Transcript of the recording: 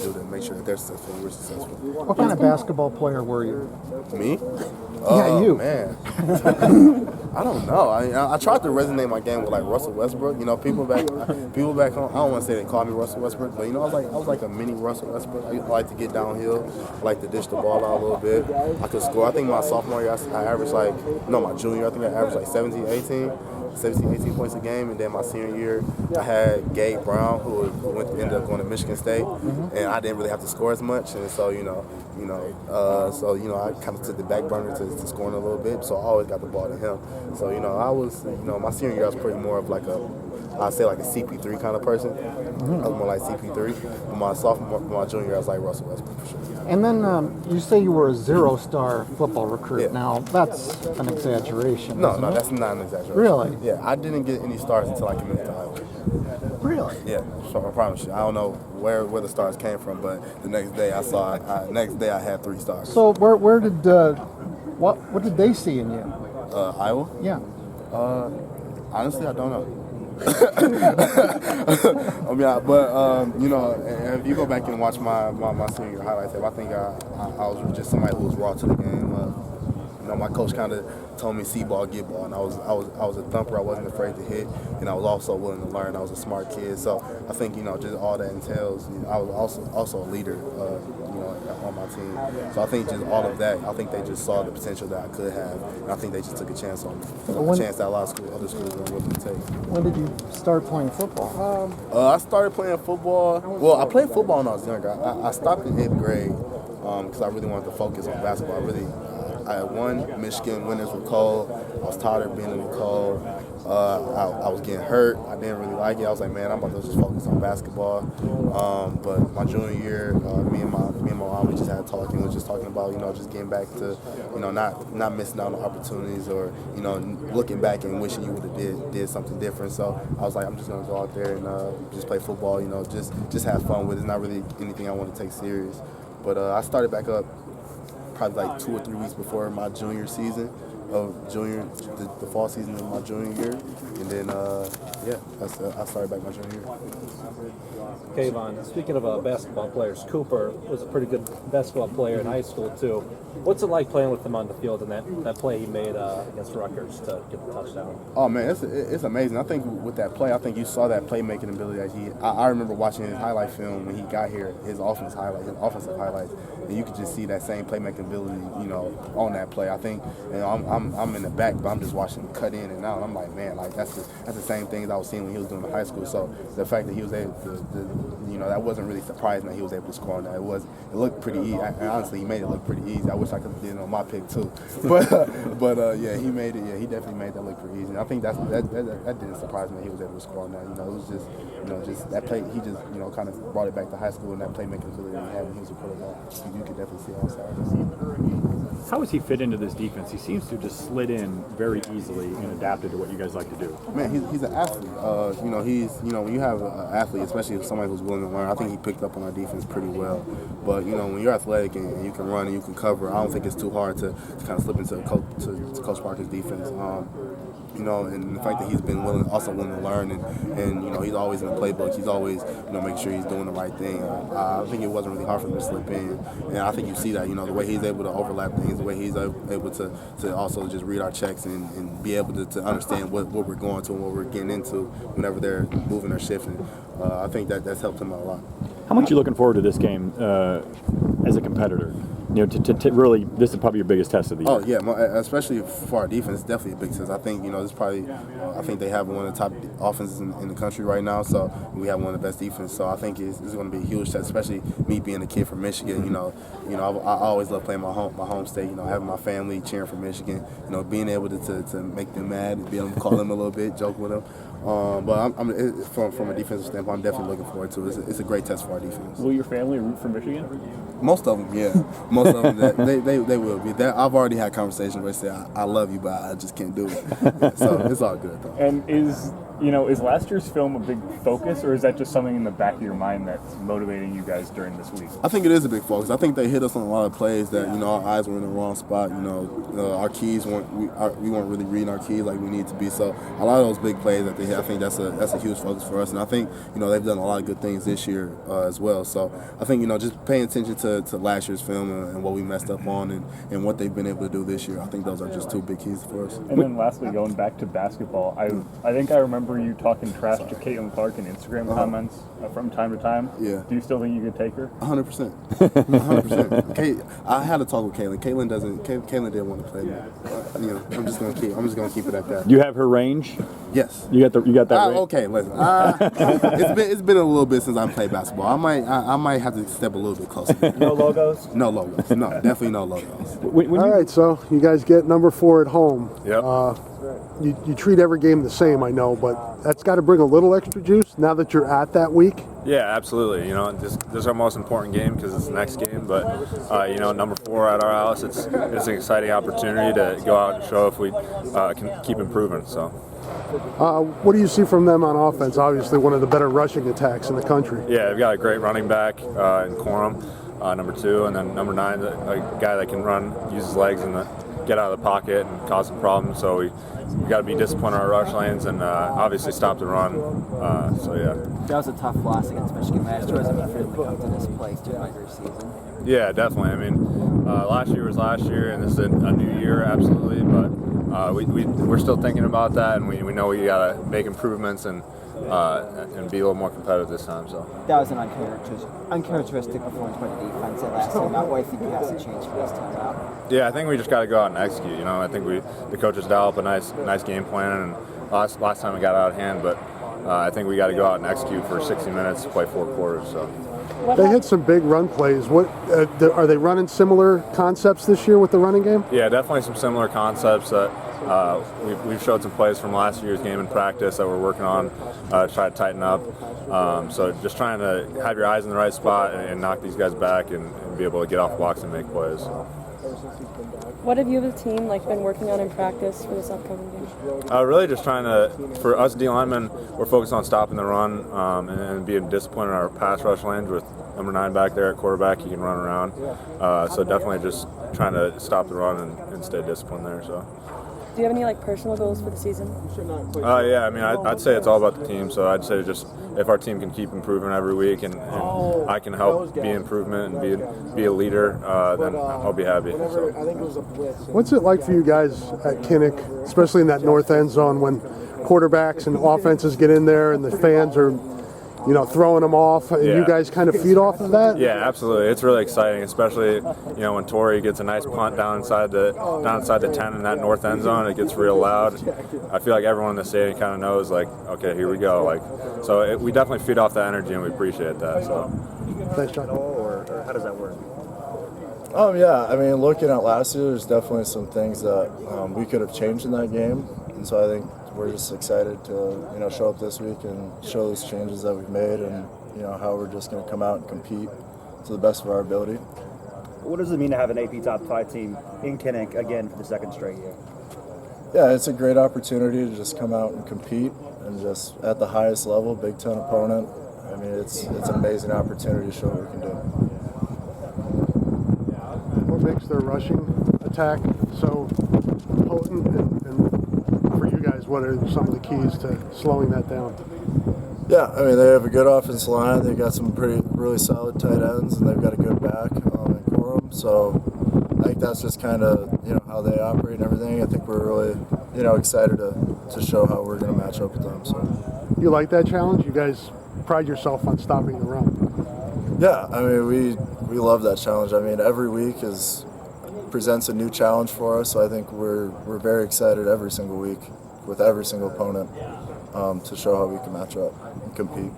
do to make sure that they're successful and we're successful. What kind of basketball player were you? Me? Yeah, you. Man. I don't know. I tried to resonate my game with like Russell Westbrook. You know, people back home. I don't want to say they call me Russell Westbrook, but you know, I was like a mini Russell Westbrook. I like to get downhill. I like to dish the ball out a little bit. I could score. I think my sophomore year, I averaged my junior year, I think I averaged like 17, 18 points a game, and then my senior year, I had Gabe Brown, who ended up going to Michigan State, and I didn't really have to score as much, and so I kind of took the back burner to scoring a little bit, so I always got the ball to him. So my senior year, I was pretty more of like I'd say like a CP3 kind of person. I was more like CP3. But my junior year, I was like Russell Westbrook for sure. And then you say you were a 0-star football recruit. Yeah. Now, that's an exaggeration. No, that's not an exaggeration. Really? Yeah, I didn't get any stars until I committed to Iowa. Really? Yeah, so I promise you. I don't know where the stars came from, but the next day I had 3 stars. So where did what did they see in you? Iowa? Yeah. Honestly, I don't know. If you go back and watch my senior year highlights, I think I was just somebody who was raw to the game. My coach kind of told me see ball, get ball, and I was a thumper. I wasn't afraid to hit, and I was also willing to learn. I was a smart kid, so I think just all that entails. I was also a leader, on my team. So I think just all of that. I think they just saw the potential that I could have, and I think they just took a chance on me. A chance that a lot of other schools weren't willing to take. When did you start playing football? I started playing football. Well, I played football when I was younger. I stopped in 8th grade because I really wanted to focus on basketball. I won. Michigan winters were cold. I was tired of being in the cold. I was getting hurt. I didn't really like it. I was like, man, I'm about to just focus on basketball. But my junior year, me and my mom, we just had a talk, and we were just talking about, just getting back to, not missing out on opportunities, or, looking back and wishing you would have did something different. So I was like, I'm just gonna go out there and just play football, just have fun with it. It's not really anything I want to take serious. But I started back up probably like 2 or 3 weeks before my junior season, the fall season of my junior year, and then I started back my junior year. Kaevon, speaking of basketball players, Cooper was a pretty good basketball player in high school too. What's it like playing with him on the field and that play he made against Rutgers to get the touchdown? Oh man, it's amazing. I think with that play, I think you saw that playmaking ability that I remember watching his highlight film when he got here, his offensive highlights, and you could just see that same playmaking ability, on that play. I think, I'm in the back, but I'm just watching him cut in and out. And I'm like, man, like that's the same thing that I was seeing when he was doing in high school. So the fact that he was able to that wasn't really surprising that he was able to score on that. It looked pretty easy. Honestly, he made it look pretty easy. I wish I could have did it on my pick too. But yeah, he made it. Yeah, he definitely made that look pretty easy. And I think that didn't surprise me that he was able to score on that. It was just that play. He just kind of brought it back to high school, and that playmaking ability he had when he was a quarterback. You could definitely see on Saturday. How has he fit into this defense? He seems to have just slid in very easily and adapted to what you guys like to do. Man, he's an athlete. When you have an athlete, especially somebody who's willing to learn, I think he picked up on our defense pretty well. But when you're athletic and you can run and you can cover, I don't think it's too hard to kind of slip into Coach Parker's defense. And the fact that he's been willing to learn, and he's always in the playbook. He's always making sure he's doing the right thing. I think it wasn't really hard for him to slip in, and I think you see that the way he's able to overlap things, the way he's able to also just read our checks and be able to understand what we're going to and what we're getting into whenever they're moving or shifting. I think that's helped him out a lot. How much are you looking forward to this game as a competitor? To really, this is probably your biggest test of the year. Oh yeah, especially for our defense, it's definitely a big test. I think I think they have one of the top offenses in the country right now. So we have one of the best defense. So I think it's going to be a huge test, especially me being a kid from Michigan. I always love playing my home state. Having my family cheering for Michigan. Being able to make them mad, be able to call them a little bit, joke with them. But from a defensive standpoint, I'm definitely looking forward to it. It's a great test for our defense. Will your family root for Michigan? Most of them, yeah. Most of them, they will be. I've already had conversations where they say, I love you, but I just can't do it. So it's all good, though. And is Is last year's film a big focus, or is that just something in the back of your mind that's motivating you guys during this week? I think it is a big focus. I think they hit us on a lot of plays that, our eyes were in the wrong spot. Our keys we weren't really reading our keys like we need to be. So a lot of those big plays that they hit, I think that's a huge focus for us. And I think, they've done a lot of good things this year as well. So I think, just paying attention to last year's film and what we messed up on and what they've been able to do this year. I think those are just two big keys for us. And then lastly, going back to basketball, I think I remember you talking trash to Caitlin Clark in Instagram comments from time to time. Yeah. Do you still think you could take her? 100%. 100%. I had to talk with Caitlin. Caitlin didn't want to play me. I'm just gonna keep it at that. You have her range? Yes. You got that range? Okay, listen. It's been a little bit since I played basketball. I might have to step a little bit closer. No logos? No logos. No, definitely no logos. All right, so you guys get number 4 at home. Yep. You treat every game the same, I know, but that's got to bring a little extra juice now that you're at that week. Yeah, absolutely. This is our most important game because it's the next game. But number 4 at our house, it's an exciting opportunity to go out and show if we can keep improving. So. What do you see from them on offense? Obviously, one of the better rushing attacks in the country. Yeah, they've got a great running back in Quorum, number 2, and then number 9, a guy that can run, use his legs, and get out of the pocket and cause some problems. So we got to be disciplined in our rush lanes and obviously stop the run. That was a tough loss against Michigan last year. What does it mean for them to come to this place to end your season? Yeah, definitely. I mean, last year was last year, and this is a new year, absolutely. But we're still thinking about that, and we know we got to make improvements and be a little more competitive this time. So that was an uncharacteristic performance by the defense that last time out. What do you think has to change for this time out? Yeah, I think we just got to go out and execute. I think the coaches developed a nice game plan, and last time we got out of hand, but I think we got to go out and execute for 60 minutes, play 4 quarters. So. They hit some big run plays. What are they running similar concepts this year with the running game? Yeah, definitely some similar concepts. We've showed some plays from last year's game in practice that we're working on to try to tighten up. So just trying to have your eyes in the right spot and knock these guys back and be able to get off blocks and make plays. What have you as a team been working on in practice for this upcoming game? Really just trying to, for us D linemen, we're focused on stopping the run and being disciplined in our pass rush lanes with number 9 back there at quarterback. He can run around. So definitely just trying to stop the run and stay disciplined there. So. Do you have any personal goals for the season? Yeah, I mean, I'd say it's all about the team. So I'd say just if our team can keep improving every week and I can help be improvement and be a leader, then I'll be happy. So. What's it like for you guys at Kinnick, especially in that north end zone, when quarterbacks and offenses get in there and the fans are throwing them off, and you guys kind of feed off of that? Yeah, absolutely. It's really exciting, especially when Torrey gets a nice punt down inside the 10 in that north end zone. It gets real loud. I feel like everyone in the stadium kind of knows, okay, here we go. So we definitely feed off that energy, and we appreciate that. So. Thanks, John. Or how does that work? Yeah, I mean, looking at last year, there's definitely some things that we could have changed in that game, and so I think we're just excited to show up this week and show those changes that we've made, and how we're just going to come out and compete to the best of our ability. What does it mean to have an AP Top 5 team in Kinnick again for the second straight year? Yeah, it's a great opportunity to just come out and compete, and just at the highest level, Big Ten opponent. I mean, it's an amazing opportunity to show what we can do. What makes their rushing attack so potent, and for you guys, what are some of the keys to slowing that down? Yeah, I mean, they have a good offensive line. They've got some really solid tight ends, and they've got a good back in Quorum. So I think that's just kind of how they operate and everything. I think we're really excited to show how we're going to match up with them. So you like that challenge? You guys pride yourself on stopping the run. Yeah, I mean, we love that challenge. I mean, every week presents a new challenge for us. So I think we're very excited every single week with every single opponent to show how we can match up and compete.